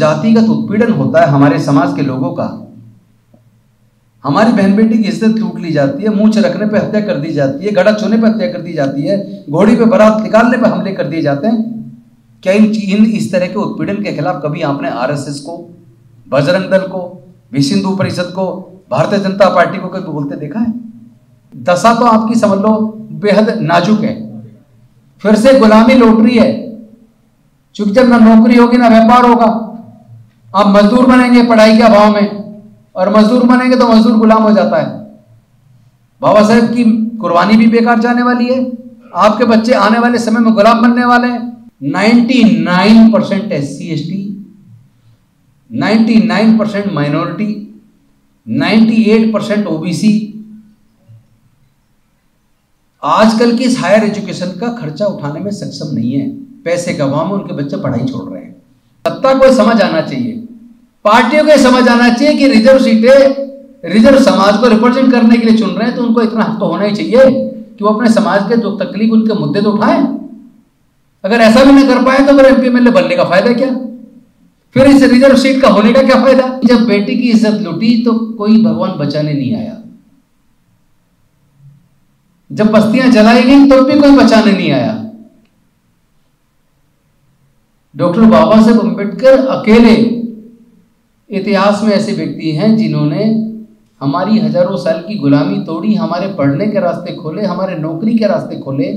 जातिगत उत्पीड़न होता है हमारे समाज के लोगों का, हमारी बहन बेटी की इज्जत लूट ली जाती है, मूंछ रखने पे हत्या कर दी जाती है, गड़ा छूने पे हत्या कर दी जाती है, घोड़ी पे बारात निकालने पे हमले कर दिए जाते हैं। क्या इन इस तरह के उत्पीड़न के खिलाफ कभी आपने आरएसएस को, बजरंग दल को, विश्व हिंदू परिषद को, भारतीय जनता पार्टी को कभी बोलते देखा है? दशा तो आपकी समझ लो बेहद नाजुक है। फिर से गुलामी लौट रही है, चूंकि जब ना नौकरी होगी ना व्यापार होगा, आप मजदूर बनेंगे पढ़ाई के अभाव में, और मजदूर बनेंगे तो मजदूर गुलाम हो जाता है। बाबा साहेब की कुर्बानी भी बेकार जाने वाली है, आपके बच्चे आने वाले समय में गुलाम बनने वाले हैं। 99% SC ST, 99% माइनॉरिटी, 98% OBC आजकल की इस हायर एजुकेशन का खर्चा उठाने में सक्षम नहीं है। पैसे का अभाव में उनके बच्चे पढ़ाई छोड़ रहे हैं। सत्ता को समझ आना चाहिए, पार्टियों को समझ आना चाहिए कि रिजर्व सीटें रिजर्व समाज को रिप्रेजेंट करने के लिए चुन रहे हैं, तो उनको इतना हक तो होना ही चाहिए कि वो अपने समाज के जो तकलीफ उनके मुद्दे तो उठाएं। अगर ऐसा भी नहीं कर पाए तो फिर MP MLA बनने का फायदा क्या? फिर इस रिजर्व सीट का होने का क्या फायदा? जब बेटी की इज्जत लुटी तो कोई भगवान बचाने नहीं आया, जब बस्तियां जलाई गई तो भी कोई बचाने नहीं आया। डॉक्टर बाबा साहेब अम्बेडकर अकेले इतिहास में ऐसे व्यक्ति हैं जिन्होंने हमारी हजारों साल की गुलामी तोड़ी, हमारे पढ़ने के रास्ते खोले, हमारे नौकरी के रास्ते खोले।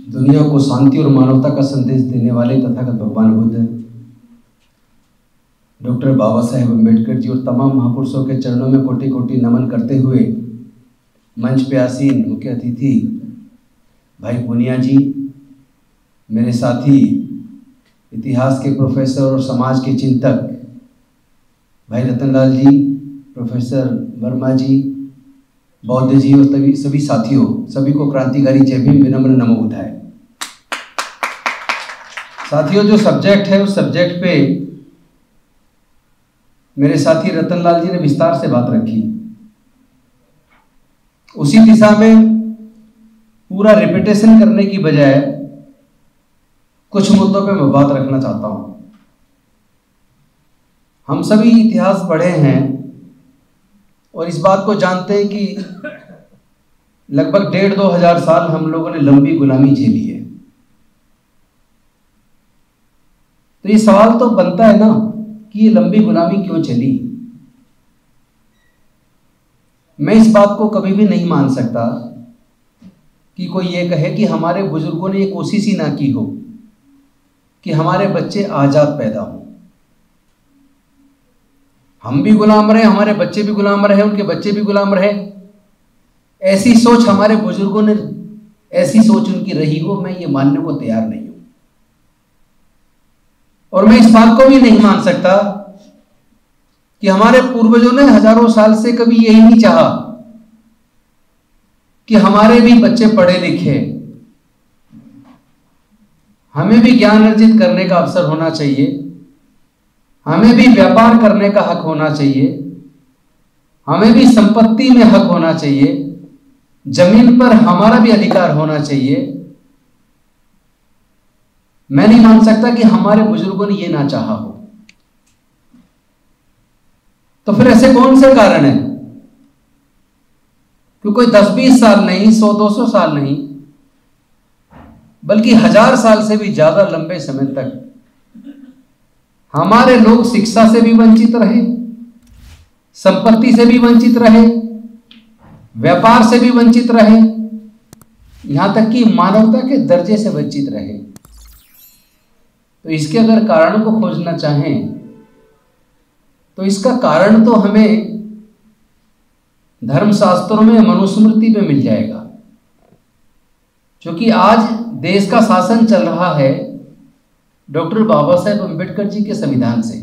दुनिया को शांति और मानवता का संदेश देने वाले तथागत भगवान बुद्ध डॉक्टर बाबा साहेब अम्बेडकर जी और तमाम महापुरुषों के चरणों में कोटि कोटि नमन करते हुए मंच पे आसीन मुख्य अतिथि भाई पूनिया जी, मेरे साथी इतिहास के प्रोफेसर और समाज के चिंतक भाई रतनलाल जी, प्रोफेसर वर्मा जी, बौद्ध जी और सभी साथियों, सभी को क्रांतिकारी जय भीम, विनम्र नमो बुद्धाय। साथियों, जो सब्जेक्ट है उस सब्जेक्ट पे मेरे साथी रतनलाल जी ने विस्तार से बात रखी। उसी दिशा में पूरा रिपीटेशन करने की बजाय कुछ मुद्दों पे मैं बात रखना चाहता हूं। हम सभी इतिहास पढ़े हैं और इस बात को जानते हैं कि लगभग 1.5-2 हजार साल हम लोगों ने लंबी गुलामी झेली है। तो ये सवाल तो बनता है ना कि ये लंबी गुलामी क्यों चली। मैं इस बात को कभी भी नहीं मान सकता कि कोई ये कहे कि हमारे बुजुर्गों ने ये कोशिश ही ना की हो कि हमारे बच्चे आजाद पैदा हों। हम भी गुलाम रहे, हमारे बच्चे भी गुलाम रहे, उनके बच्चे भी गुलाम रहे। ऐसी सोच हमारे बुजुर्गों ने, ऐसी सोच उनकी रही हो, मैं ये मानने को तैयार नहीं हूं। और मैं इस बात को भी नहीं मान सकता कि हमारे पूर्वजों ने हजारों साल से कभी यही नहीं चाहा कि हमारे भी बच्चे पढ़े लिखे, हमें भी ज्ञान अर्जित करने का अवसर होना चाहिए, हमें भी व्यापार करने का हक होना चाहिए, हमें भी संपत्ति में हक होना चाहिए, जमीन पर हमारा भी अधिकार होना चाहिए। मैं नहीं मान सकता कि हमारे बुजुर्गों ने यह ना चाहा हो। तो फिर ऐसे कौन से कारण हैं कि कोई 10-20 साल नहीं, 100-200 साल नहीं, बल्कि 1000 साल से भी ज्यादा लंबे समय तक हमारे लोग शिक्षा से भी वंचित रहे, संपत्ति से भी वंचित रहे, व्यापार से भी वंचित रहे, यहां तक कि मानवता के दर्जे से वंचित रहे। तो इसके अगर कारण को खोजना चाहें तो इसका कारण तो हमें धर्मशास्त्रों में, मनुस्मृति में मिल जाएगा। क्योंकि आज देश का शासन चल रहा है डॉक्टर बाबा साहेब अम्बेडकर जी के संविधान से,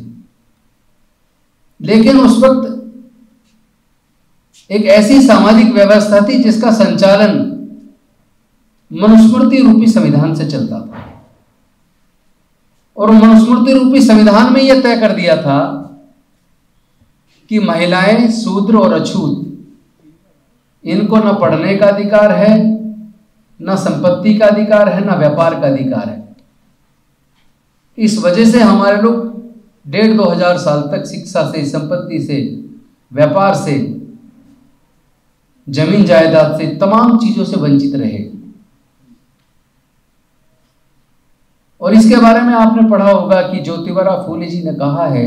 लेकिन उस वक्त एक ऐसी सामाजिक व्यवस्था थी जिसका संचालन मनुस्मृति रूपी संविधान से चलता था। और मनुस्मृति रूपी संविधान में यह तय कर दिया था कि महिलाएं, शूद्र और अछूत इनको न पढ़ने का अधिकार है, न संपत्ति का अधिकार है, न व्यापार का अधिकार है। इस वजह से हमारे लोग 1,500-2,000 साल तक शिक्षा से, संपत्ति से, व्यापार से, जमीन जायदाद से, तमाम चीजों से वंचित रहे। और इसके बारे में आपने पढ़ा होगा कि ज्योतिबा फूले जी ने कहा है,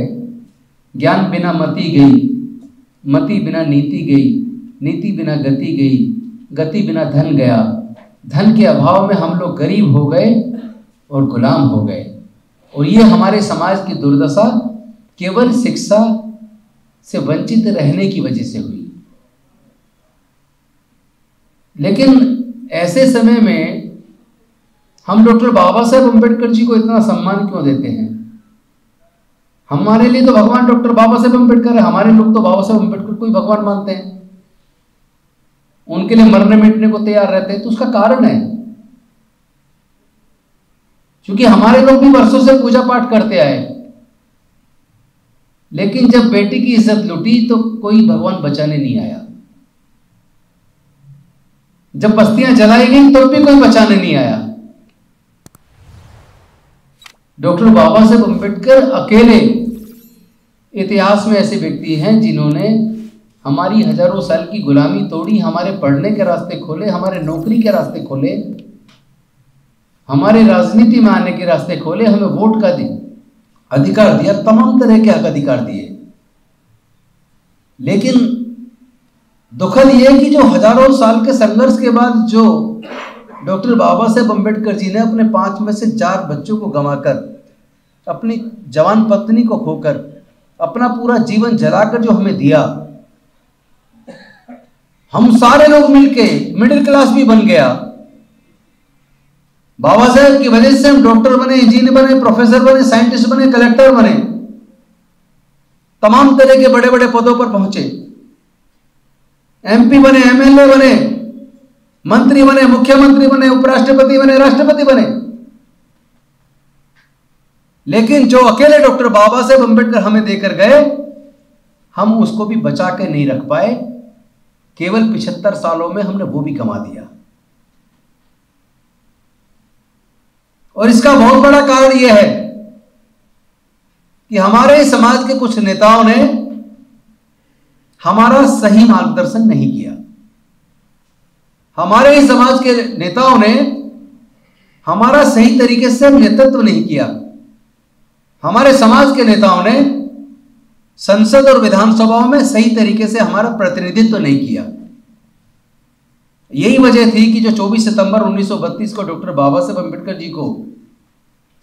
ज्ञान बिना मति गई, मति बिना नीति गई, नीति बिना गति गई, गति बिना धन गया, धन के अभाव में हम लोग गरीब हो गए और गुलाम हो गए। और ये हमारे समाज की दुर्दशा केवल शिक्षा से वंचित रहने की वजह से हुई। लेकिन ऐसे समय में हम डॉक्टर बाबा साहेब अम्बेडकर जी को इतना सम्मान क्यों देते हैं? हमारे लिए तो भगवान डॉक्टर बाबा साहेब अम्बेडकर है। हमारे लोग तो बाबा साहेब अम्बेडकर को ही भगवान मानते हैं, उनके लिए मरने मिटने को तैयार रहते हैं। तो उसका कारण है क्योंकि हमारे लोग भी वर्षों से पूजा पाठ करते आए, लेकिन जब बेटी की इज्जत लुटी तो कोई भगवान बचाने नहीं आया। जब बस्तियां जलाई गई तो भी कोई बचाने नहीं आया। डॉक्टर बाबा साहेब अम्बेडकर अकेले इतिहास में ऐसे व्यक्ति हैं जिन्होंने हमारी हजारों साल की गुलामी तोड़ी, हमारे पढ़ने के रास्ते खोले, हमारे नौकरी के रास्ते खोले, हमारे राजनीति में आने के रास्ते खोले, हमें वोट का अधिकार दिया, तमाम तरह के हक अधिकार दिए। लेकिन दुखद यह कि जो हजारों साल के संघर्ष के बाद जो डॉक्टर बाबा साहेब अम्बेडकर जी ने अपने 5 में से 4 बच्चों को गंवाकर, अपनी जवान पत्नी को खोकर, अपना पूरा जीवन जलाकर जो हमें दिया, हम सारे लोग मिलके मिडिल क्लास भी बन गया। बाबा साहेब की वजह से हम डॉक्टर बने, इंजीनियर बने, प्रोफेसर बने, साइंटिस्ट बने, कलेक्टर बने, तमाम तरह के बड़े बड़े पदों पर पहुंचे, एमपी बने, एमएलए बने, मंत्री बने, मुख्यमंत्री बने, उपराष्ट्रपति बने, राष्ट्रपति बने। लेकिन जो अकेले डॉक्टर बाबा साहेब अम्बेडकर हमें देकर गए, हम उसको भी बचा के नहीं रख पाए। केवल 75 सालों में हमने वो भी गंवा दिया। और इसका बहुत बड़ा कारण यह है कि हमारे समाज के कुछ नेताओं ने हमारा सही मार्गदर्शन नहीं किया। हमारे ही समाज के नेताओं ने हमारा सही तरीके से नेतृत्व नहीं किया। हमारे समाज के नेताओं ने संसद और विधानसभाओं में सही तरीके से हमारा प्रतिनिधित्व नहीं किया। यही वजह थी कि जो 24 सितंबर 1932 को डॉक्टर बाबा साहेब अम्बेडकर जी को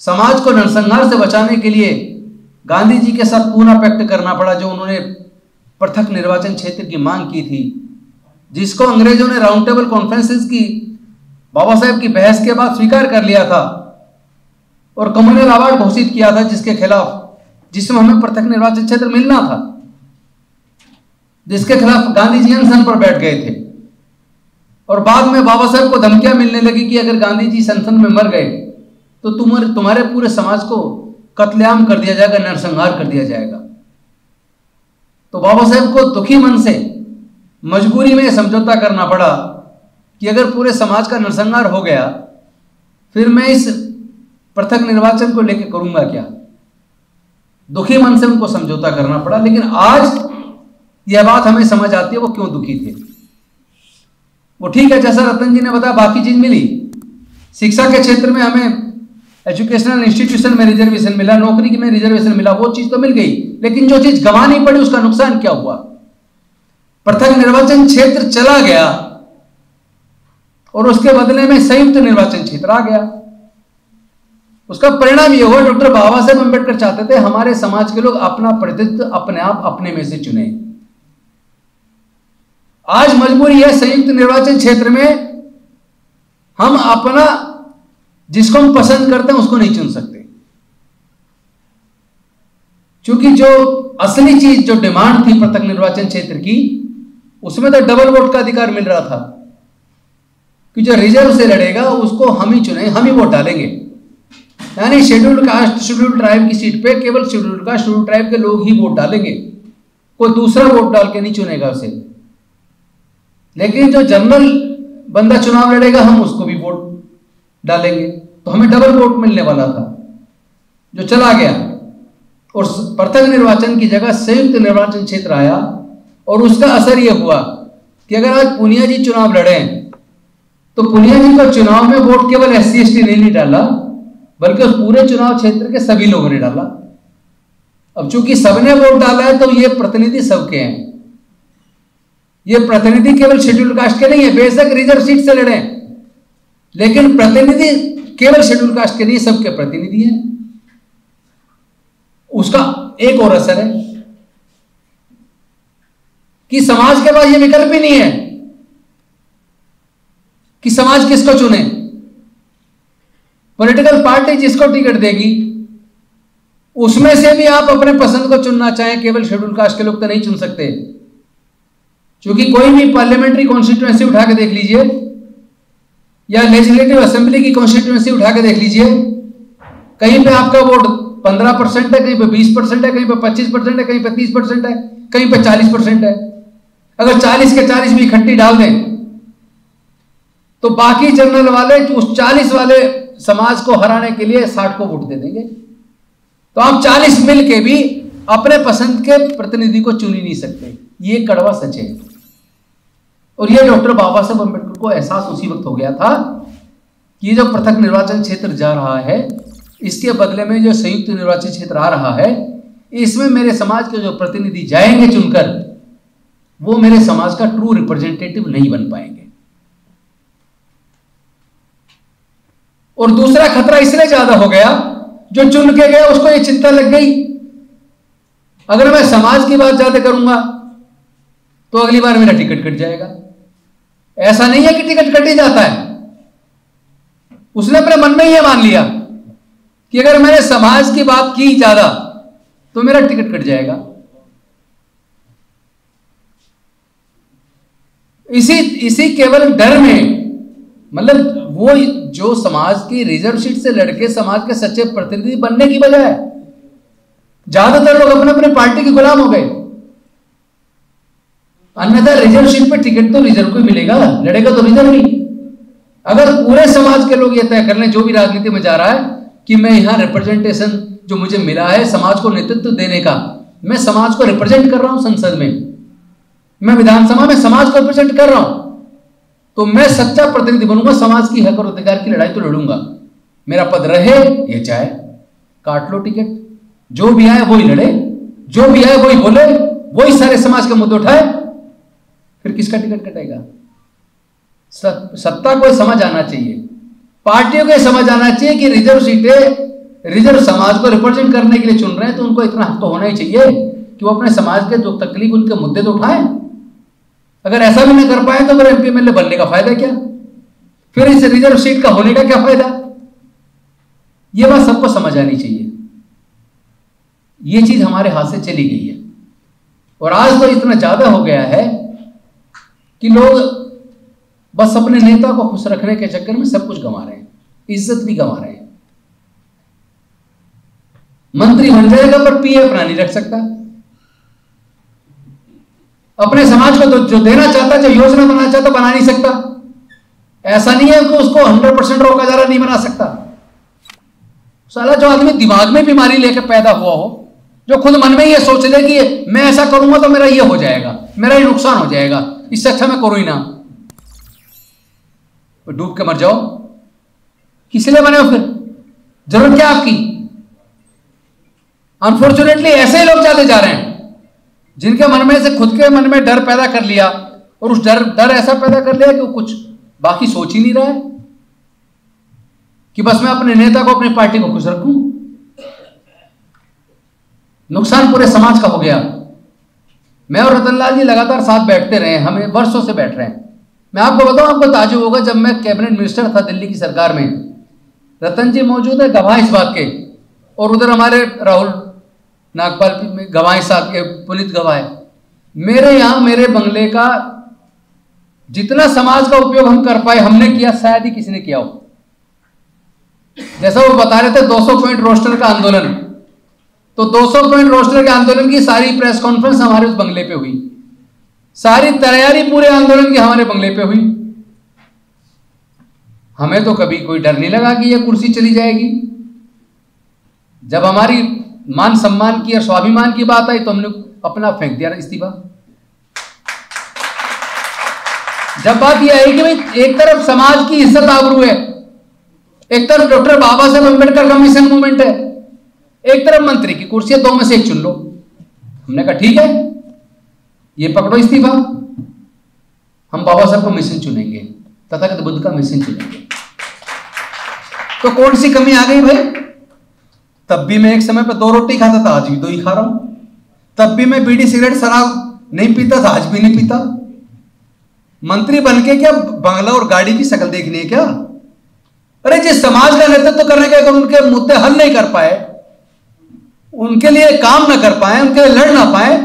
समाज को नरसंहार से बचाने के लिए गांधी जी के साथ पूरा पैक्ट करना पड़ा, जो उन्होंने पृथक निर्वाचन क्षेत्र की मांग की थी, जिसको अंग्रेजों ने राउंड टेबल कॉन्फ्रेंसेस की बाबा साहेब की बहस के बाद स्वीकार कर लिया था और कम्युनल अवार्ड घोषित किया था, जिसके खिलाफ, जिसमें हमें पृथक निर्वाचन क्षेत्र मिलना था, जिसके खिलाफ गांधी जी अनशन पर बैठ गए थे। और बाद में बाबा साहेब को धमकियां मिलने लगी कि अगर गांधी जी अनशन में मर गए तो तुम्हारे पूरे समाज को कत्लेआम कर दिया जाएगा, नरसंहार कर दिया जाएगा। तो बाबा साहेब को दुखी मन से मजबूरी में समझौता करना पड़ा कि अगर पूरे समाज का नरसंहार हो गया फिर मैं इस पृथक निर्वाचन को लेकर करूंगा क्या। दुखी मन से उनको समझौता करना पड़ा। लेकिन आज यह बात हमें समझ आती है वो क्यों दुखी थे। वो ठीक है, जैसा रतन जी ने बताया, बाकी चीज मिली, शिक्षा के क्षेत्र में हमें एजुकेशनल इंस्टीट्यूशन में रिजर्वेशन मिला, नौकरी में रिजर्वेशन मिला, वो चीज तो मिल गई, लेकिन जो चीज गंवानी पड़ी उसका नुकसान क्या हुआ। पृथक निर्वाचन क्षेत्र चला गया और उसके बदले में संयुक्त निर्वाचन क्षेत्र आ गया। उसका परिणाम यह हुआ, डॉक्टर बाबा साहेब अम्बेडकर चाहते थे हमारे समाज के लोग अपना प्रतिनिधित्व अपने आप अपने में से चुने। आज मजबूरी है, संयुक्त निर्वाचन क्षेत्र में हम अपना जिसको हम पसंद करते हैं उसको नहीं चुन सकते, क्योंकि जो असली चीज, जो डिमांड थी पृथक निर्वाचन क्षेत्र की, उसमें तो डबल वोट का अधिकार मिल रहा था कि जो रिजर्व से लड़ेगा उसको हम ही चुने, हम ही वोट डालेंगे। यानी शेड्यूल्ड कास्ट, शेड्यूल्ड ट्राइब की सीट पे केवल शेड्यूल्ड कास्ट, शेड्यूल्ड ट्राइब के लोग ही वोट डालेंगे, कोई दूसरा वोट डाल के नहीं चुनेगा उसे। लेकिन जो जनरल बंदा चुनाव लड़ेगा हम उसको भी वोट डालेंगे, तो हमें डबल वोट मिलने वाला था जो चला गया। और पृथक निर्वाचन की जगह संयुक्त निर्वाचन क्षेत्र आया, और उसका असर यह हुआ कि अगर आज पूनिया जी चुनाव लड़े तो पूनिया जी को चुनाव में वोट केवल SC/ST ने नहीं डाला, बल्कि उस पूरे चुनाव क्षेत्र के सभी लोगों ने डाला। अब चूंकि सबने वोट डाला है तो ये प्रतिनिधि सबके हैं, ये प्रतिनिधि केवल शेड्यूल कास्ट के नहीं है। बेशक रिजर्व सीट से लड़े, लेकिन प्रतिनिधि केवल शेड्यूल कास्ट के नहीं, सबके प्रतिनिधि हैं। उसका एक और असर है कि समाज के पास ये विकल्प ही नहीं है कि समाज किसको चुने। पॉलिटिकल पार्टी जिसको टिकट देगी उसमें से भी आप अपने पसंद को चुनना चाहें, केवल शेड्यूल कास्ट के लोग तो नहीं चुन सकते। क्योंकि कोई भी पार्लियामेंट्री कॉन्स्टिट्यूएंसी उठा के देख लीजिए, या लेजिस्लेटिव असेंबली की कॉन्स्टिट्यूएंसी उठा के देख लीजिए, कहीं पे आपका वोट 15% है, कहीं पे 20% है, कहीं पे 25% है, कहीं पे 30% है, कहीं पे 40% है। अगर 40 के 40 भी इकट्ठी डाल दें तो बाकी जनरल वाले उस 40 वाले समाज को हराने के लिए 60 को वोट दे देंगे। तो आप 40 मिल के भी अपने पसंद के प्रतिनिधि को चुन ही नहीं सकते। ये कड़वा सच है। और ये डॉक्टर बाबा साहब अम्बेडकर को एहसास उसी वक्त हो गया था कि ये जो पृथक निर्वाचन क्षेत्र जा रहा है, इसके बदले में जो संयुक्त निर्वाचन क्षेत्र आ रहा है, इसमें मेरे समाज के जो प्रतिनिधि जाएंगे चुनकर, वो मेरे समाज का ट्रू रिप्रेजेंटेटिव नहीं बन पाएंगे। और दूसरा खतरा इसलिए ज्यादा हो गया, जो चुन के गया उसको ये चिंता लग गई, अगर मैं समाज की बात ज्यादा करूंगा तो अगली बार मेरा टिकट कट जाएगा। ऐसा नहीं है कि टिकट कट ही जाता है, उसने अपने मन में ही मान लिया कि अगर मैंने समाज की बात की ज्यादा तो मेरा टिकट कट जाएगा। इसी केवल डर में, मतलब वो जो समाज की रिजर्व सीट से लड़के समाज के सच्चे प्रतिनिधि बनने की बजाय ज्यादातर लोग अपने अपने पार्टी के गुलाम हो गए। अन्यथा रिजर्व सीट पे टिकट तो रिजर्व को मिलेगा, लड़ेगा तो रिजर्व ही। अगर पूरे समाज के लोग ये तय कर लें, जो भी राजनीति में जा रहा है, कि मैं यहां रिप्रेजेंटेशन जो मुझे मिला है समाज को नेतृत्व देने का, मैं समाज को रिप्रेजेंट कर रहा हूं संसद में, मैं विधानसभा में समाज को रिप्रेजेंट कर रहा हूं, तो मैं सच्चा प्रतिनिधि बनूंगा, समाज की हक और अधिकार की लड़ाई तो लड़ूंगा। मेरा पद रहे या जाए, काट लो टिकट, जो भी आए वही लड़े, जो भी आए वही बोले, वही सारे समाज के मुद्दे उठाए, फिर किसका टिकट कटेगा? सत्ता को समझ आना चाहिए, पार्टियों को समझ आना चाहिए कि रिजर्व सीटें रिजर्व समाज को रिप्रेजेंट करने के लिए चुन रहे हैं, तो उनको इतना हक तो होना ही चाहिए कि वो अपने समाज के जो तकलीफ उनके मुद्दे तो उठाएं। अगर ऐसा भी नहीं कर पाए तो फिर MP MLA बनने का फायदा क्या? फिर इस रिजर्व सीट का होने का क्या फायदा? यह बात सबको समझ आनी चाहिए। ये चीज हमारे हाथ से चली गई है, और आज तो इतना ज्यादा हो गया है कि लोग बस अपने नेता को खुश रखने के चक्कर में सब कुछ गंवा रहे हैं, इज्जत भी गंवा रहे हैं। मंत्री बन जाएगा पर PA अपना नहीं रख सकता, अपने समाज को जो देना चाहता, जो योजना बनाना चाहता, बना नहीं सकता। ऐसा नहीं है कि उसको 100% रोका जा रहा, नहीं बना सकता। साला जो आदमी दिमाग में बीमारी लेकर पैदा हुआ हो, जो खुद मन में ये सोच ले कि मैं ऐसा करूंगा तो मेरा ये हो जाएगा, मेरा ये नुकसान हो जाएगा, इससे अच्छा मैं करूं ही ना, डूब के मर जाओ। किस लिए बने हो फिर? जरूरत क्या आपकी? अनफॉर्चुनेटली ऐसे ही लोग जाते जा रहे हैं जिनके मन में से खुद के मन में डर पैदा कर लिया, और उस डर ऐसा पैदा कर लिया कि वो कुछ बाकी सोच ही नहीं रहा है कि बस मैं अपने नेता को, अपनी पार्टी को खुश रखूं। नुकसान पूरे समाज का हो गया। मैं और रतनलाल जी लगातार साथ बैठते रहे, हमें वर्षों से बैठ रहे हैं। मैं आपको बताऊं, आपको ताज्जुब होगा, जब मैं कैबिनेट मिनिस्टर था दिल्ली की सरकार में, रतन जी मौजूद है गवाह इस बात के, और उधर हमारे राहुल नागपाल में गवाह साहब के, पुनीत गवाह है। मेरे यहां मेरे बंगले का जितना समाज का उपयोग हम कर पाए हमने किया, शायद ही किसी ने किया हो। जैसा वो बता रहे थे 200 पॉइंट रोस्टर का आंदोलन, तो 200 पॉइंट रोस्टर के आंदोलन की सारी प्रेस कॉन्फ्रेंस हमारे उस बंगले पे हुई। सारी तैयारी पूरे आंदोलन की हमारे बंगले पे हुई। हमें तो कभी कोई डर नहीं लगा कि ये कुर्सी चली जाएगी। जब हमारी मान सम्मान की और स्वाभिमान की बात आई तो हमने अपना फेंक दिया इस्तीफा। जब बात यह है कि भाई एक तरफ समाज की इज्जत आबरू है, एक तरफ डॉक्टर बाबा साहब अम्बेडकर का मिशन मूवमेंट है, एक तरफ मंत्री की कुर्सी है, दो में से एक चुन लो। हमने कहा ठीक है, ये पकड़ो इस्तीफा, हम बाबा साहब का मिशन चुनेंगे, तथागत बुद्ध का मिशन चुनेंगे। तो कौन सी कमी आ गई भाई? तब भी मैं एक समय पर 2 रोटी खाता था, आज भी 2 ही खा रहा हूं। तब भी मैं बीड़ी सिगरेट शराब नहीं पीता था, आज भी नहीं पीता। मंत्री बनके क्या बंगला और गाड़ी की शक्ल देखनी है क्या? अरे जिस समाज का नेतृत्व करने के अगर उनके मुद्दे हल नहीं कर पाए, उनके लिए काम ना कर पाए, उनके लिए लड़ ना पाए,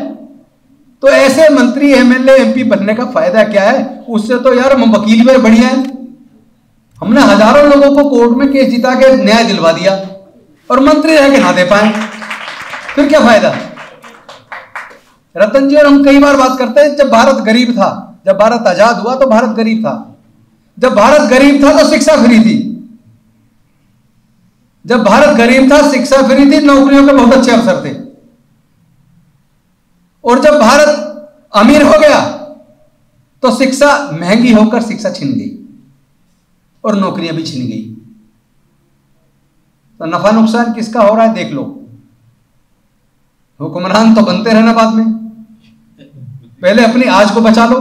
तो ऐसे मंत्री एमएलए एमपी बनने का फायदा क्या है? उससे तो यार हम वकील में बढ़िया है। हमने हजारों लोगों को कोर्ट में केस जिता के न्याय दिलवा दिया और मंत्री रह के ना दे पाए, फिर क्या फायदा? रतन जी और हम कई बार बात करते हैं, जब भारत गरीब था, जब भारत आजाद हुआ तो भारत गरीब था। जब भारत गरीब था तो शिक्षा फ्री थी। जब भारत गरीब था शिक्षा फ्री थी, नौकरियों के बहुत अच्छे अवसर थे। और जब भारत अमीर हो गया तो शिक्षा महंगी होकर शिक्षा छिन गई और नौकरियां भी छिन गई। तो नफा नुकसान किसका हो रहा है देख लो। हुक्मरान तो बनते रहना बाद में, पहले अपनी आज को बचा लो।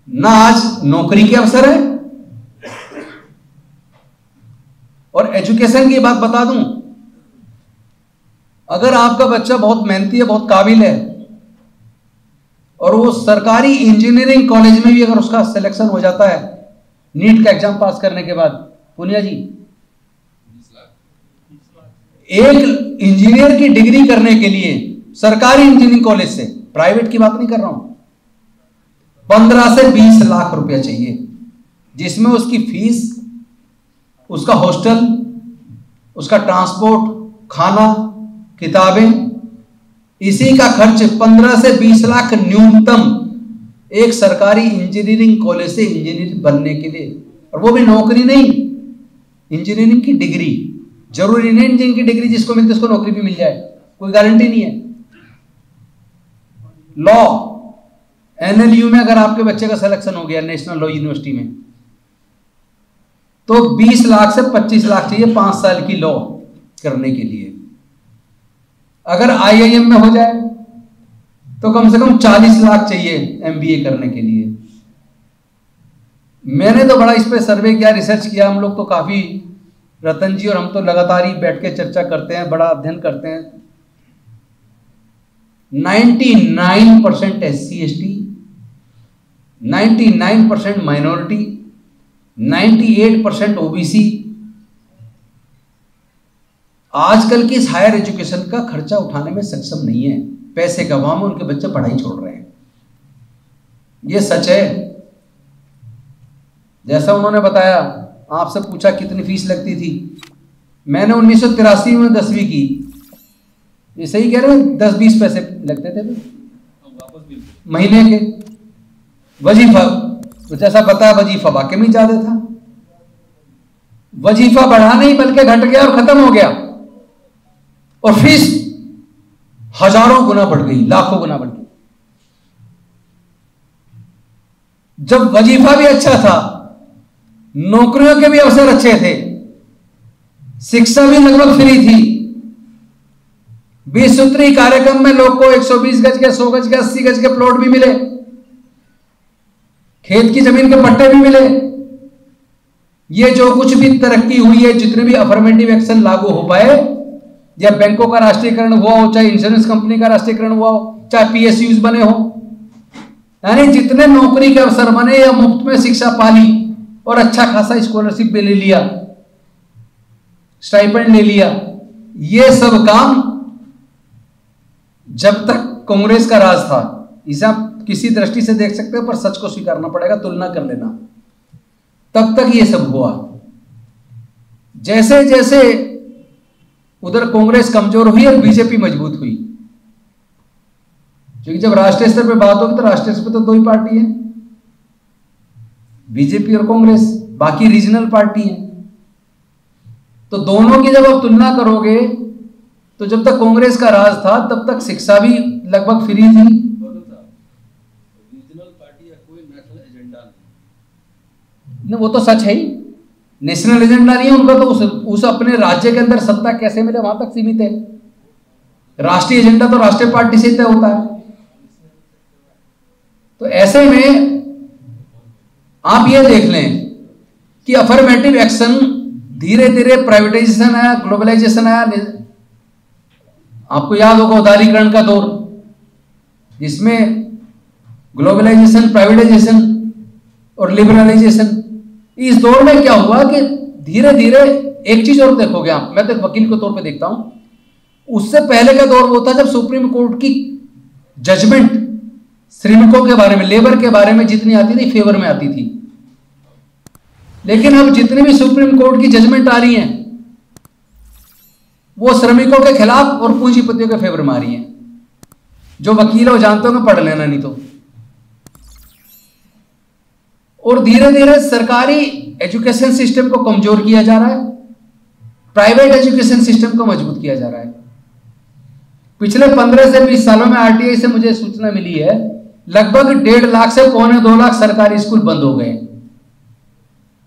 ना आज नौकरी के अवसर है। और एजुकेशन की बात बता दूं, अगर आपका बच्चा बहुत मेहनती है, बहुत काबिल है, और वो सरकारी इंजीनियरिंग कॉलेज में भी अगर उसका सिलेक्शन हो जाता है नीट का एग्जाम पास करने के बाद, पुनिया जी, एक इंजीनियर की डिग्री करने के लिए सरकारी इंजीनियरिंग कॉलेज से, प्राइवेट की बात नहीं कर रहा हूं, 15 से 20 लाख रुपया चाहिए, जिसमें उसकी फीस, उसका हॉस्टल, उसका ट्रांसपोर्ट, खाना, किताबें, इसी का खर्च 15 से 20 लाख न्यूनतम एक सरकारी इंजीनियरिंग कॉलेज से इंजीनियर बनने के लिए। और वो भी नौकरी नहीं, इंजीनियरिंग की डिग्री। जरूरी नहीं इंजीनियरिंग की डिग्री जिसको मिलती उसको नौकरी भी मिल जाए, कोई गारंटी नहीं है। लॉ, एनएलयू में अगर आपके बच्चे का सिलेक्शन हो गया नेशनल लॉ यूनिवर्सिटी में, तो 20 लाख से 25 लाख चाहिए 5 साल की लॉ करने के लिए। अगर आईआईएम में हो जाए तो कम से कम 40 लाख चाहिए एमबीए करने के लिए। मैंने तो बड़ा इस पे सर्वे किया, रिसर्च किया। हम लोग तो काफी, रतन जी और हम तो लगातार ही बैठ के चर्चा करते हैं, बड़ा अध्ययन करते हैं। 99% SC ST, 99% माइनॉरिटी, 98% OBC आजकल की इस हायर एजुकेशन का खर्चा उठाने में सक्षम नहीं है। पैसे का अभाव में उनके बच्चे पढ़ाई छोड़ रहे हैं, ये सच है। जैसा उन्होंने बताया, आपसे पूछा कितनी फीस लगती थी, मैंने 1983 में 10वीं की, ये सही कह रहे हैं, 10-20 पैसे लगते थे महीने के। वजीफा तो जैसा बताया, वजीफा वाकई में ज्यादा था। वजीफा बढ़ा नहीं बल्कि घट गया और खत्म हो गया, और फीस हजारों गुना बढ़ गई, लाखों गुना बढ़ गई। जब वजीफा भी अच्छा था, नौकरियों के भी अवसर अच्छे थे, शिक्षा भी लगभग फ्री थी, 20 सूत्री कार्यक्रम में लोग को 120 गज के, 100 गज के, 80 गज के प्लॉट भी मिले, खेत की जमीन के पट्टे भी मिले। ये जो कुछ भी तरक्की हुई है, जितने भी अफर्मेटिव एक्शन लागू हो पाए, या बैंकों का राष्ट्रीयकरण हुआ हो, चाहे इंश्योरेंस कंपनी का राष्ट्रीयकरण हुआ हो, चाहे PSUs बने हो, यानी जितने नौकरी के अवसर बने या मुफ्त में शिक्षा पाली और अच्छा खासा स्कॉलरशिप भी ले लिया, स्टाइपेंड ले लिया, ये सब काम जब तक कांग्रेस का राज था, इसे आप किसी दृष्टि से देख सकते हो, पर सच को स्वीकारना पड़ेगा, तुलना कर लेना, तब तक ये सब हुआ। जैसे जैसे उधर कांग्रेस कमजोर हुई और बीजेपी मजबूत हुई, क्योंकि जब राष्ट्रीय स्तर पे बात होगी तो राष्ट्रीय स्तर पे तो दो ही पार्टी है, बीजेपी और कांग्रेस, बाकी रीजनल पार्टी है। तो दोनों की जब आप तुलना करोगे तो जब तक कांग्रेस का राज था तब तक शिक्षा भी लगभग फ्री थी। रीजनल पार्टी या कोई नेशनल एजेंडा नहीं, वो तो सच है ही, नेशनल एजेंडा नहीं है उनका, तो उस अपने राज्य के अंदर सत्ता कैसे मिले वहां तक सीमित है। राष्ट्रीय एजेंडा तो राष्ट्रीय पार्टी से तय होता है। तो ऐसे में आप ये देख लें कि अफर्मेटिव एक्शन धीरे धीरे प्राइवेटाइजेशन आया, ग्लोबलाइजेशन आया। आपको याद होगा उदारीकरण का दौर, जिसमें ग्लोबलाइजेशन, प्राइवेटाइजेशन और लिबरलाइजेशन। इस दौर में क्या हुआ कि धीरे धीरे एक चीज और देखोगे आप, मैं तो एक वकील के तौर पे देखता हूं, उससे पहले का दौर वो था जब सुप्रीम कोर्ट की जजमेंट श्रमिकों के बारे में, लेबर के बारे में जितनी आती थी फेवर में आती थी। लेकिन अब जितनी भी सुप्रीम कोर्ट की जजमेंट आ रही हैं वो श्रमिकों के खिलाफ और पूंजीपतियों के फेवर में आ रही हैं। जो वकील हो जानते हो, पढ़ लेना नहीं तो। और धीरे धीरे सरकारी एजुकेशन सिस्टम को कमजोर किया जा रहा है, प्राइवेट एजुकेशन सिस्टम को मजबूत किया जा रहा है। पिछले 15 से 20 सालों में आरटीआई से मुझे सूचना मिली है लगभग 1.5 लाख से 1.25 लाख सरकारी स्कूल बंद हो गए।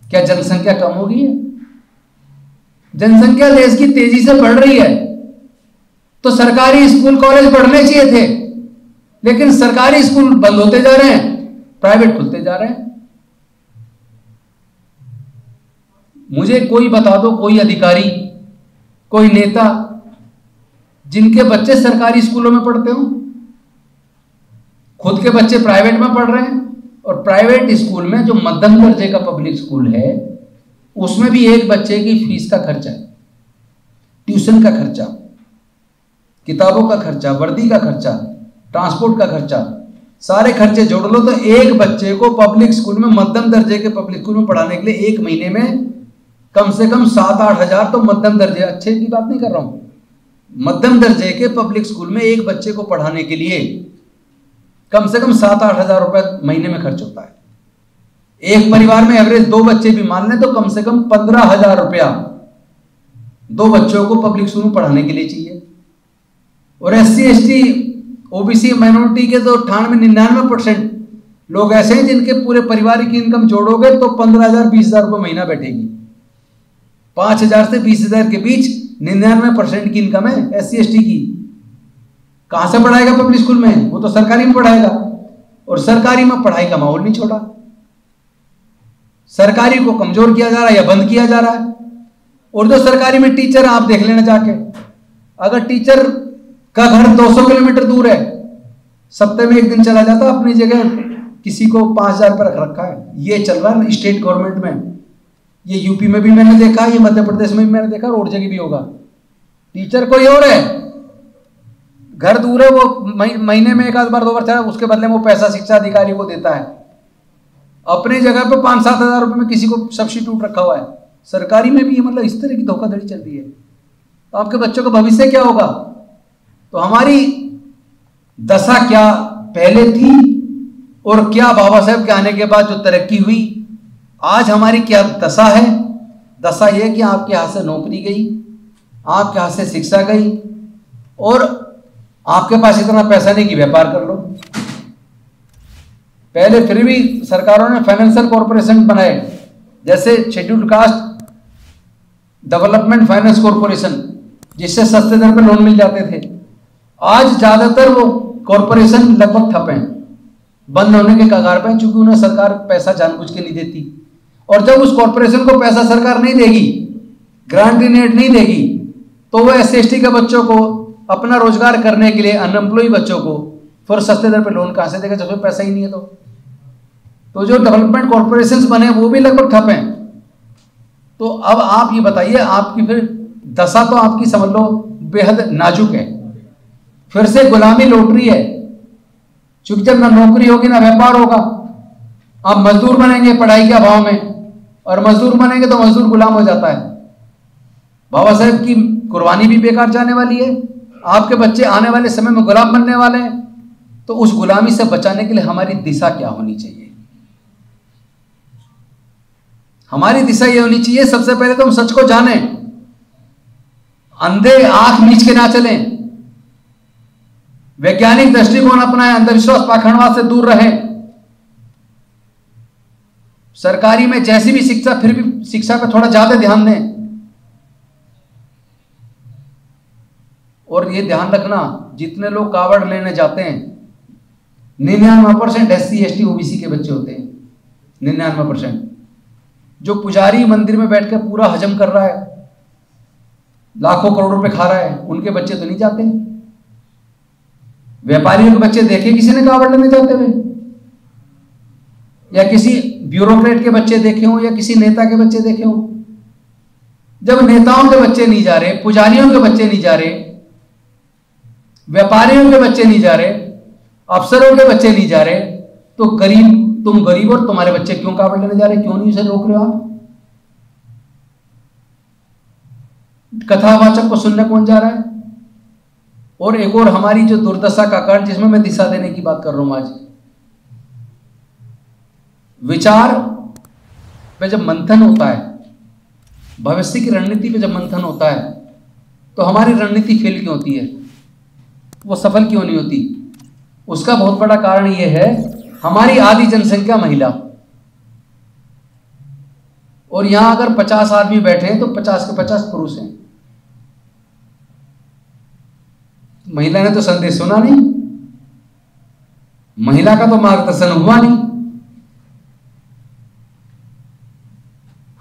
क्या जनसंख्या कम हो गई है? जनसंख्या देश की तेजी से बढ़ रही है, तो सरकारी स्कूल कॉलेज बढ़ने चाहिए थे, लेकिन सरकारी स्कूल बंद होते जा रहे हैं, प्राइवेट खुलते जा रहे हैं। मुझे कोई बता दो, कोई अधिकारी, कोई नेता जिनके बच्चे सरकारी स्कूलों में पढ़ते हो, खुद के बच्चे प्राइवेट में पढ़ रहे हैं। और प्राइवेट स्कूल में जो मध्यम दर्जे का पब्लिक स्कूल है उसमें भी एक बच्चे की फीस का खर्चा है, ट्यूशन का खर्चा, किताबों का खर्चा, वर्दी का खर्चा, ट्रांसपोर्ट का खर्चा, सारे खर्चे जोड़ लो तो एक बच्चे को पब्लिक स्कूल में, मध्यम दर्जे के पब्लिक स्कूल में पढ़ाने के लिए एक महीने में कम से कम 7-8 हजार, तो मध्यम दर्जे, अच्छे की बात नहीं कर रहा हूं, मध्यम दर्जे के पब्लिक स्कूल में एक बच्चे को पढ़ाने के लिए कम से कम 7-8 हजार रुपए महीने में खर्च होता है। एक परिवार में एवरेज 2 बच्चे भी मान लें तो कम से कम 15,000 रुपया 2 बच्चों को पब्लिक स्कूल में पढ़ाने के लिए चाहिए। और SC ST OBC माइनॉरिटी के तो 98-99% लोग ऐसे हैं जिनके पूरे परिवार की इनकम जोड़ोगे तो 15,000-20,000 रुपये महीना बैठेगी। 5,000 से 20,000 के बीच 99% की इनकम है SC ST की। कहां से पढ़ाएगा पब्लिक स्कूल में? वो तो सरकारी में पढ़ाएगा, और सरकारी में पढ़ाई का माहौल नहीं छोड़ा। सरकारी को कमजोर किया जा रहा है या बंद किया जा रहा है। और जो सरकारी में टीचर, आप देख लेना जाके, अगर टीचर का घर 200 किलोमीटर दूर है, सप्ताह में 1 दिन चला जाता, अपनी जगह किसी को 5,000 पर रख रखा है। ये चल रहा है स्टेट गवर्नमेंट में, ये यूपी में भी मैंने देखा, ये मध्य प्रदेश में भी मैंने देखा, और जगह भी होगा। टीचर कोई और है, घर दूर है, वो महीने में 1 आध बार 2 बार चला, उसके बदले में वो पैसा शिक्षा अधिकारी को देता है। अपने जगह पे 5-7 हजार रुपये में किसी को सब्स्टिट्यूट रखा हुआ है। सरकारी में भी ये मतलब इस तरह की धोखाधड़ी चल रही है, तो आपके बच्चों का भविष्य क्या होगा? तो हमारी दशा क्या पहले थी और क्या बाबा साहेब के आने के बाद जो तरक्की हुई, आज हमारी क्या दशा है? दशा ये कि आपके हाथ से नौकरी गई, आपके हाथ से शिक्षा गई, और आपके पास इतना पैसा नहीं कि व्यापार कर लो। पहले फिर भी सरकारों ने फाइनेंशियल कॉर्पोरेशन बनाए, जैसे scheduled caste development finance corporation, जिससे सस्ते दर पर लोन मिल जाते थे। आज ज्यादातर वो कॉर्पोरेशन लगभग ठप हैं, बंद होने के कगार पर, चूंकि उन्हें सरकार पैसा जानबूझ के नहीं देती। और जब उस कॉर्पोरेशन को पैसा सरकार नहीं देगी, ग्रांट नहीं देगी, तो वो SC ST के बच्चों को अपना रोजगार करने के लिए, अनएम्प्लॉय बच्चों को फिर सस्ते दर पे लोन कहां से देगा जब पैसा ही नहीं है? तो जो डेवलपमेंट कॉर्पोरेशंस बने वो भी लगभग ठप हैं। तो अब आप ये बताइए, आपकी फिर दशा तो आपकी समझ लो बेहद नाजुक है। फिर से गुलामी लौट रही है, क्योंकि जब ना नौकरी होगी ना व्यापार होगा। आप मजदूर बनेंगे पढ़ाई के अभाव में, और मजदूर बनेंगे तो मजदूर गुलाम हो जाता है। बाबा साहेब की कुर्बानी भी बेकार जाने वाली है, आपके बच्चे आने वाले समय में गुलाम बनने वाले हैं। तो उस गुलामी से बचाने के लिए हमारी दिशा क्या होनी चाहिए? हमारी दिशा ये होनी चाहिए, सबसे पहले तो हम सच को जाने, अंधे आंख मीच के ना चलें, वैज्ञानिक दृष्टिकोण अपनाएं, अंधविश्वास पाखंडवाद से दूर रहें, सरकारी में जैसी भी शिक्षा, फिर भी शिक्षा पे थोड़ा ज्यादा ध्यान दें। और ये ध्यान रखना, जितने लोग कावड़ लेने जाते हैं 99% SC ST OBC के बच्चे होते हैं, 99%। जो पुजारी मंदिर में बैठ कर पूरा हजम कर रहा है, लाखों करोड़ रुपए खा रहा है, उनके बच्चे तो नहीं जाते। व्यापारियों के बच्चे देखे किसी ने कावड़ लेने जाते हुए? या किसी ब्यूरोक्रेट के बच्चे देखे हो, या किसी नेता के बच्चे देखे हो? जब नेताओं के बच्चे नहीं जा रहे, पुजारियों के बच्चे नहीं जा रहे, व्यापारियों के बच्चे नहीं जा रहे, अफसरों के बच्चे नहीं जा रहे, तो तुम गरीब और तुम्हारे बच्चे क्यों कावड़ लेने जा रहे? क्यों नहीं उसे रोक रहे हो आप? कथावाचक को सुनने कौन जा रहा है? और एक और हमारी जो दुर्दशा का कारण, जिसमें मैं दिशा देने की बात कर रहा हूं आज, विचार पे जब मंथन होता है, भविष्य की रणनीति पे जब मंथन होता है, तो हमारी रणनीति फेल क्यों होती है? वो सफल क्यों नहीं होती? उसका बहुत बड़ा कारण यह है, हमारी आधी जनसंख्या महिला, और यहां अगर 50 आदमी बैठे हैं तो 50 के 50 पुरुष हैं। महिला ने तो संदेश सुना नहीं, महिला का तो मार्गदर्शन हुआ नहीं।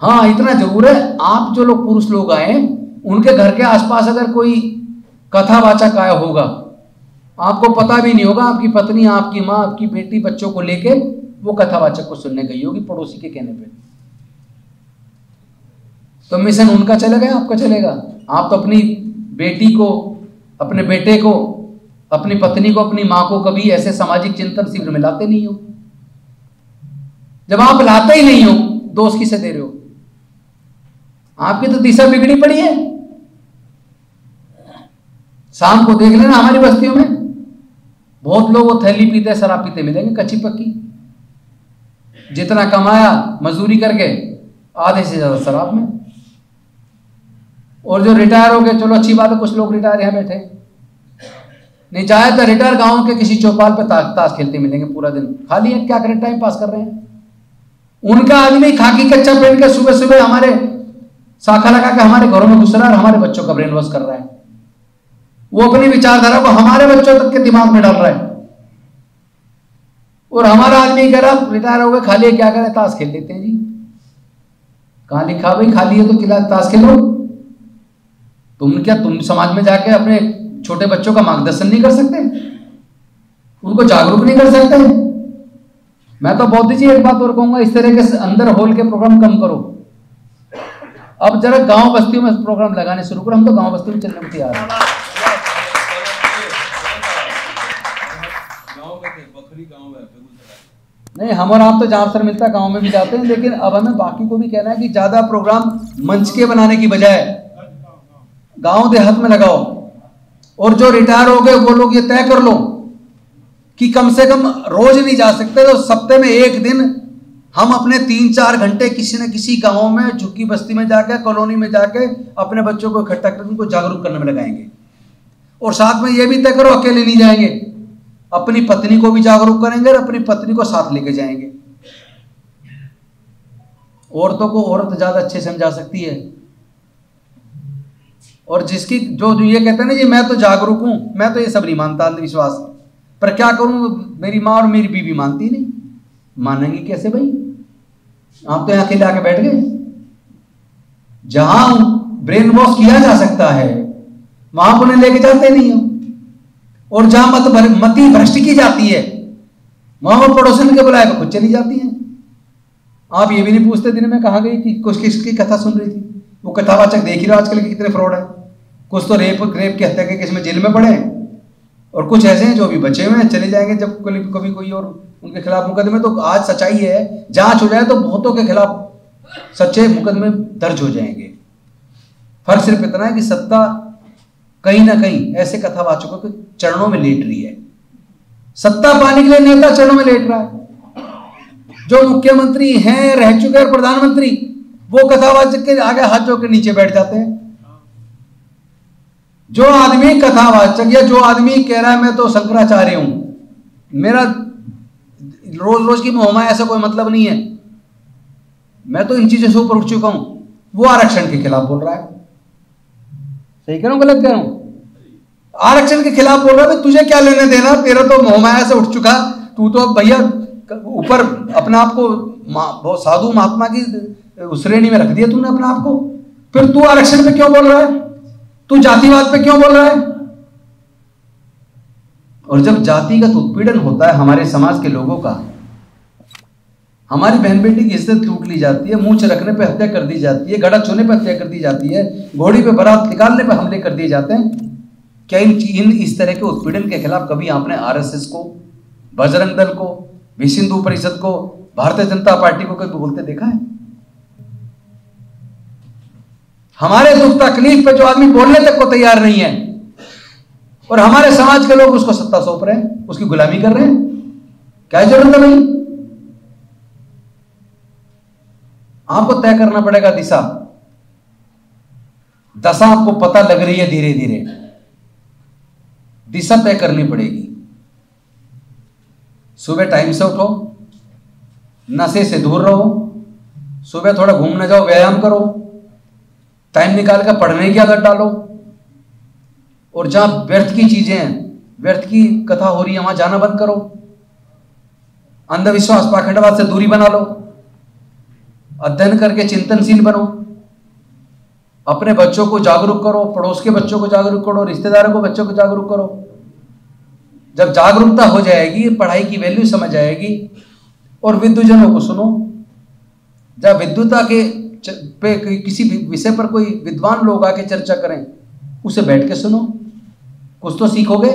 हाँ, इतना जरूर है, आप जो लोग पुरुष लोग आए, उनके घर के आसपास अगर कोई कथावाचक आया होगा, आपको पता भी नहीं होगा, आपकी पत्नी, आपकी माँ, आपकी बेटी, बच्चों को लेके वो कथावाचक को सुनने गई होगी पड़ोसी के कहने पे। तो मिशन उनका चलेगा, आपका चलेगा? आप तो अपनी बेटी को, अपने बेटे को, अपनी पत्नी को, अपनी माँ को कभी ऐसे सामाजिक चिंतन शिविर में लाते नहीं हो। जब आप लाते ही नहीं हो, दोष किसे दे रहे हो? आपकी तो दिशा बिगड़ी पड़ी है। शाम को देख लेना हमारी बस्तियों में बहुत लोग वो थैली पीते, शराब पीते मिलेंगे, कच्ची पक्की। जितना कमाया मजदूरी करके, आधे से ज्यादा शराब में। और जो रिटायर हो गए, चलो अच्छी बात है, कुछ लोग रिटायर यहां बैठे, नहीं चाहे तो रिटायर गांव के किसी चौपाल पे ताश खेलते मिलेंगे पूरा दिन। खाली है, क्या करें, टाइम पास कर रहे हैं। उनका आदमी खाकी कच्चा पहन के सुबह सुबह हमारे शाखा लगा के हमारे घरों में घुस रहा है और हमारे बच्चों का ब्रेन वॉश कर रहा है। वो अपनी विचारधारा को हमारे बच्चों तक के दिमाग में डाल रहा है। और हमारा आदमी कह रहा रिटायर हो गए, खाली है, क्या करें, ताश खेल लेते हैं जी। कहां लिखा भाई खाली है तो किला ताश खेलो? तुम समाज में जाके अपने छोटे बच्चों का मार्गदर्शन नहीं कर सकते? उनको जागरूक नहीं कर सकते? मैं तो बहुत जी एक बात और कहूंगा, इस तरह के अंदर होल के प्रोग्राम कम करो। अब जरा गांव बस्तियों में प्रोग्राम लगाने शुरू करो। हम तो गांव बस्तियों में चलने को तैयार हैं। नहीं, हम और आप तो जहां अवसर मिलता है गांव में भी जाते हैं, लेकिन अब हमें बाकी को भी कहना है कि ज्यादा प्रोग्राम मंच के बनाने की बजाय गांव देहात में लगाओ। और जो रिटायर हो गए वो लोग ये तय कर लो कि कम से कम रोज नहीं जा सकते तो सप्ताह में एक दिन हम अपने 3-4 घंटे किसी न किसी गांव में, झुग्गी बस्ती में जाके, कॉलोनी में जाके अपने बच्चों को इकट्ठा कर उनको जागरूक करने में लगाएंगे। और साथ में ये भी तय करो अकेले नहीं जाएंगे, अपनी पत्नी को भी जागरूक करेंगे और अपनी पत्नी को साथ लेके जाएंगे। औरतों को औरत ज्यादा अच्छे समझा सकती है। और जिसकी जो ये कहते हैं ना जी मैं तो जागरूक हूं, मैं तो ये सब नहीं मानता अंधविश्वास, पर क्या करूं, मेरी माँ और मेरी बीवी मानती नहीं। मानेंगे कैसे भाई? आप तो यहाँ अकेले आके बैठ गए। जहां ब्रेन वॉश किया जा सकता है वहां उन्हें लेके जाते नहीं हो। और जहां मति भ्रष्ट की जाती है वहां वो पड़ोसन के बुलाए खुद चली जाती हैं। आप ये भी नहीं पूछते दिन में कहाँ गई, कि कुछ किसकी कथा सुन रही थी। वो कथावाचक देख ही रहे आजकल के कितने फ्रॉड है। कुछ तो रेप की हत्या के केस में जेल में पड़े, और कुछ ऐसे हैं जो अभी बचे हुए हैं, चले जाएंगे जब कभी कोई और उनके खिलाफ मुकदमे। तो आज सच्चाई है, जांच हो जाए तो बहुतों के खिलाफ सच्चे मुकदमे दर्ज हो जाएंगे। फर्क सिर्फ इतना है कि सत्ता कहीं ना कहीं ऐसे कथावाचकों के चरणों में लेट रही है। सत्ता पाने के लिए नेता चरणों में लेट रहा है। जो मुख्यमंत्री हैं, रह चुके और प्रधानमंत्री, वो कथावाचक के आगे हाथ जोड़ के नीचे बैठ जाते हैं। जो आदमी कथावाचक या जो आदमी कह रहा है मैं तो शंकराचार्य हूं, मेरा रोज रोज की मोहमाया ऐसा कोई मतलब नहीं है, मैं तो इन चीजों से ऊपर उठ चुका हूं, वो आरक्षण के खिलाफ बोल रहा है। सही कह रहा हूं गलत कह रहा हूं? आरक्षण के खिलाफ बोल रहा है। तुझे क्या लेने देना, तेरा तो मोहमाया से उठ चुका, तू तो भैया ऊपर अपने आप को बहुत साधु महात्मा की श्रेणी में रख दिया तूने अपने आप को। फिर तू आरक्षण पे क्यों बोल रहा है? तू जातिवाद पे क्यों बोल रहा है? और जब जातिगत उत्पीड़न होता है हमारे समाज के लोगों का, हमारी बहन बेटी की इज्जत लूट ली जाती है, मूंछ रखने पे हत्या कर दी जाती है, गड़ा छूने पे हत्या कर दी जाती है, घोड़ी पे बारात निकालने पे हमले कर दिए जाते हैं। क्या इन इस तरह के उत्पीड़न के खिलाफ कभी आपने आरएसएस को, बजरंग दल को, विश्व हिंदू परिषद को, भारतीय जनता पार्टी को कभी बोलते देखा है? हमारे दुख तकलीफ पे जो आदमी बोलने तक को तैयार नहीं है और हमारे समाज के लोग उसको सत्ता सौंप रहे हैं, उसकी गुलामी कर रहे हैं, क्या जरूरत है भाई? आपको तय करना पड़ेगा दिशा। दशा आपको पता लग रही है, धीरे धीरे दिशा तय करनी पड़ेगी। सुबह टाइम से उठो, नशे से दूर रहो, सुबह थोड़ा घूमने जाओ, व्यायाम करो, टाइम निकाल कर पढ़ने की आदत डालो, और जहां व्यर्थ की चीजें हैं, व्यर्थ की कथा हो रही है, वहां जाना बंद करो। अंधविश्वास पाखंडवाद से दूरी बना लो, अध्ययन करके चिंतनशील बनो, अपने बच्चों को जागरूक करो, पड़ोस के बच्चों को जागरूक करो, रिश्तेदारों को बच्चों को जागरूक करो। जब जागरूकता हो जाएगी, पढ़ाई की वैल्यू समझ आएगी, और विद्वजनों को सुनो। जब विद्वता के पे किसी भी विषय पर कोई विद्वान लोग आके चर्चा करें, उसे बैठ के सुनो, कुछ तो सीखोगे।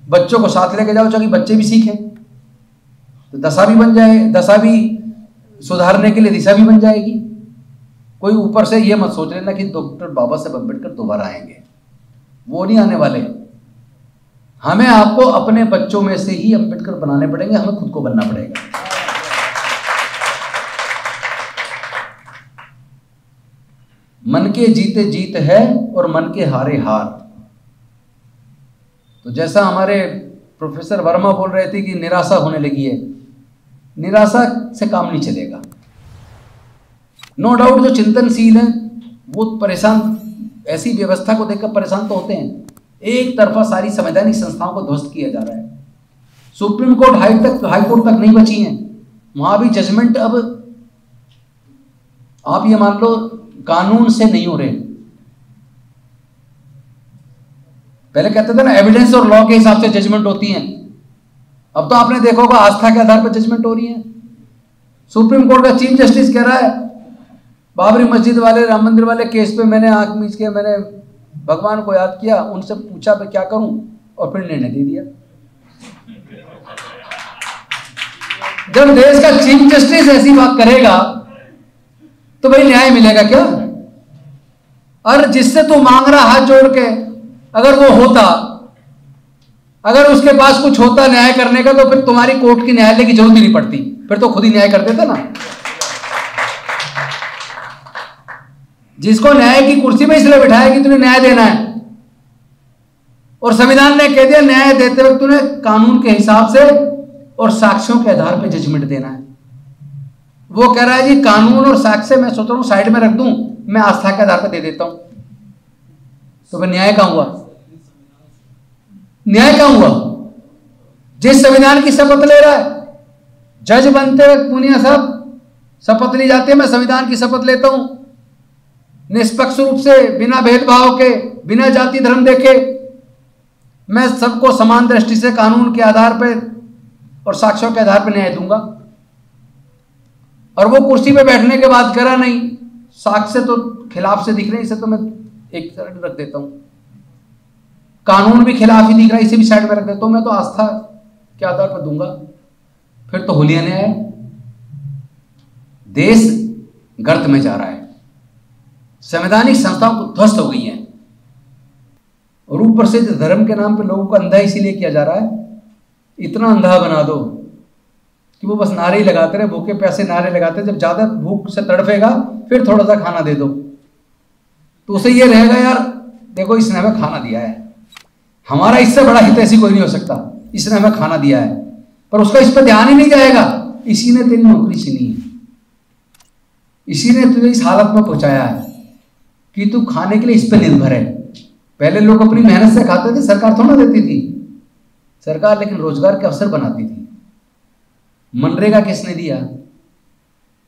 बच्चों को साथ लेके जाओ ताकि बच्चे भी सीखें, तो दशा भी बन जाए, दशा भी सुधारने के लिए दिशा भी बन जाएगी। कोई ऊपर से ये मत सोच लेना कि डॉक्टर बाबा साहब अम्बेडकर दोबारा आएंगे, वो नहीं आने वाले। हमें आपको अपने बच्चों में से ही अम्बेडकर बनाने पड़ेंगे, हमें खुद को बनना पड़ेगा। मन के जीते जीत है और मन के हारे हार। तो जैसा हमारे प्रोफेसर वर्मा बोल रहे थे कि निराशा होने लगी है, निराशा से काम नहीं चलेगा। नो डाउट जो चिंतनशील हैं वो परेशान, ऐसी व्यवस्था को देखकर परेशान तो होते हैं। एक तरफा सारी संवैधानिक संस्थाओं को ध्वस्त किया जा रहा है। सुप्रीम कोर्ट हाई कोर्ट तक नहीं बची हैं, वहां भी जजमेंट अब आप ये मान लो कानून से नहीं हो रहे। पहले कहते थे ना एविडेंस और लॉ के हिसाब से जजमेंट होती हैं, अब तो आपने देखा होगा आस्था के आधार पर जजमेंट हो रही है। सुप्रीम कोर्ट का चीफ जस्टिस कह रहा है बाबरी मस्जिद वाले, राम मंदिर वाले केस पे मैंने आंख मीच के मैंने भगवान को याद किया, उनसे पूछा मैं क्या करूं, और फिर निर्णय दे दिया। जब देश का चीफ जस्टिस ऐसी बात करेगा तो भाई न्याय मिलेगा क्या? और जिससे तू मांग रहा हाथ जोड़ के, अगर वो होता, अगर उसके पास कुछ होता न्याय करने का, तो फिर तुम्हारी कोर्ट की न्यायालय की जरूरत ही नहीं पड़ती, फिर तो खुद ही न्याय कर देते ना। जिसको न्याय की कुर्सी में इसलिए बिठाया कि तुम्हें न्याय देना है, और संविधान ने कह दिया न्याय देते वक्त तुम्हें कानून के हिसाब से और साक्ष्यों के आधार पर जजमेंट देना है। वो कह रहा है जी कानून और साक्ष्य मैं सोच रहा हूं साइड में रख दूं, मैं आस्था के आधार पर दे देता हूं, तो फिर न्याय कहां हुआ? न्याय कहां हुआ? जिस संविधान की शपथ ले रहा है, जज बनते वक्त पुनिया साहब शपथ ली जाती है, मैं संविधान की शपथ लेता हूं, निष्पक्ष रूप से, बिना भेदभाव के, बिना जाति धर्म देखे, मैं सबको समान दृष्टि से कानून के आधार पर और साक्ष्यों के आधार पर न्याय दूंगा। और वो कुर्सी पे बैठने के बाद करा नहीं, साक्ष्य तो खिलाफ से दिख रहे हैं, इसे तो मैं एक तरफ रख देता हूं, कानून भी खिलाफ ही दिख रहा है, इसे भी साइड में रख देता हूं, मैं तो आस्था के आधार पर दूंगा, फिर तो होलिया न्याय है। देश गर्त में जा रहा है, संवैधानिक संस्थाओं को ध्वस्त हो गई हैं, और ऊपर से धर्म के नाम पे लोगों को अंधा इसीलिए किया जा रहा है इतना अंधा बना दो कि वो बस नारे ही लगाते रहे, भूखे प्यासे नारे लगाते, जब ज़्यादा भूख से तड़फेगा फिर थोड़ा सा खाना दे दो, तो उसे ये रहेगा यार देखो इसने हमें खाना दिया है, हमारा इससे बड़ा हितैषी कोई नहीं हो सकता, इसने हमें खाना दिया है, पर उसका इस पर ध्यान ही नहीं जाएगा। इसी ने तेरी नौकरी छीनी है, इसी ने तुझे इस हालत में पहुंचाया है कि तू खाने के लिए इस पर निर्भर है। पहले लोग अपनी मेहनत से खाते थे, सरकार थोड़ा देती थी, सरकार लेकिन रोजगार के अवसर बनाती थी। मनरेगा किसने दिया?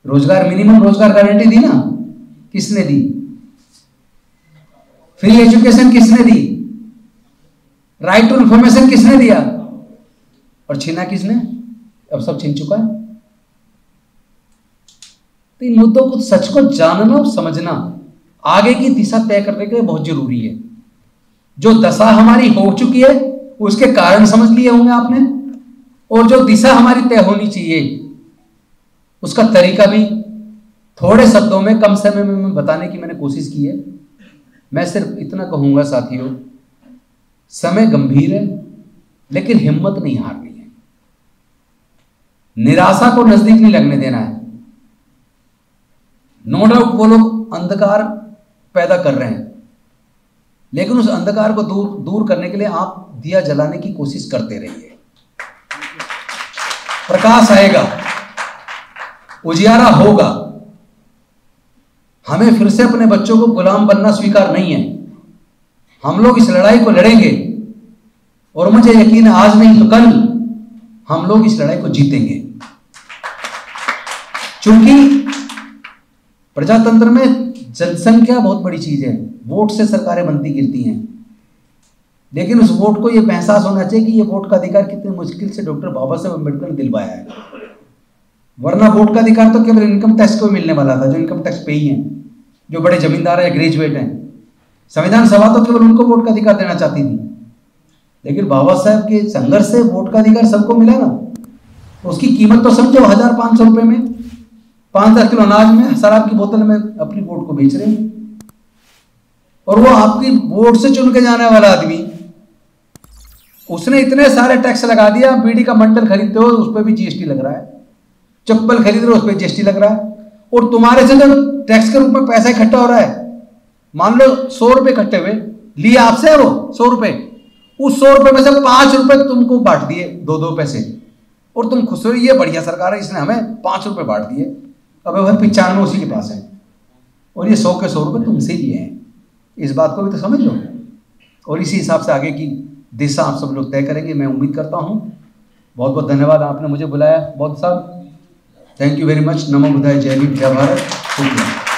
रोजगार, मिनिमम रोजगार गारंटी दी ना, किसने दी? फ्री एजुकेशन किसने दी? राइट टू इंफॉर्मेशन किसने दिया? और छीना किसने? अब सब छीन चुका है। तो इन मुद्दों को, सच को जानना और समझना आगे की दिशा तय करने के लिए बहुत जरूरी है। जो दशा हमारी हो चुकी है उसके कारण समझ लिए होंगे आपने, और जो दिशा हमारी तय होनी चाहिए उसका तरीका भी थोड़े शब्दों में कम समय में बताने की मैंने कोशिश की है। मैं सिर्फ इतना कहूंगा साथियों, समय गंभीर है लेकिन हिम्मत नहीं हारनी है, निराशा को नजदीक नहीं लगने देना है। नो डाउट वो लोग अंधकार पैदा कर रहे हैं, लेकिन उस अंधकार को दूर करने के लिए आप दिया जलाने की कोशिश करते रहिए। प्रकाश आएगा, उजियारा होगा। हमें फिर से अपने बच्चों को गुलाम बनना स्वीकार नहीं है। हम लोग इस लड़ाई को लड़ेंगे और मुझे यकीन है आज नहीं तो कल हम लोग इस लड़ाई को जीतेंगे। क्योंकि प्रजातंत्र में जनसंख्या बहुत बड़ी चीज है, वोट से सरकारें बनती गिरती हैं, लेकिन उस वोट को यह एहसास होना चाहिए कि यह वोट का अधिकार कितनी मुश्किल से डॉक्टर बाबा साहेब अम्बेडकर ने दिलवाया है। वरना वोट का अधिकार तो केवल इनकम टैक्स को मिलने वाला था, जो इनकम टैक्स पे ही हैं, जो बड़े जमींदार हैं, ग्रेजुएट हैं। संविधान सभा तो केवल उनको वोट का अधिकार देना चाहती थी, लेकिन बाबा साहेब के संघर्ष से वोट का अधिकार सबको मिला ना। उसकी कीमत तो समझो 1500 रुपए में 5-10 किलो अनाज में, शराब की बोतल में अपनी वोट को बेच रहे हैं। और वो आपकी वोट से चुन के जाने वाला आदमी, उसने इतने सारे टैक्स लगा दिया। बीड़ी का मंडल खरीदते हो उस पर भी जीएसटी लग रहा है, चप्पल खरीद रहे हो उस पर जीएसटी लग रहा है, और तुम्हारे से जो टैक्स के रूप में पैसा इकट्ठा हो रहा है, मान लो 100 रुपए इकट्ठे हुए, लिए आपसे वो 100 रुपए, उस 100 रुपए में से 5 रुपए तुमको बांट दिए, 2-2 पैसे, और तुम खुश हो, ये बढ़िया सरकार है, इसने हमें 5 रुपए बांट दिए। अब वह 95 उसी के पास है, और ये 100 के 100 रुपए तुमसे लिए हैं। इस बात को भी तो समझ लो, और इसी हिसाब से आगे की दिशा आप सब लोग तय करेंगे, मैं उम्मीद करता हूँ। बहुत बहुत धन्यवाद, आपने मुझे बुलाया बहुत साहब, थैंक यू वेरी मच। नमो बुद्धाय, जय हिंद, जय भारत, शुक्रिया।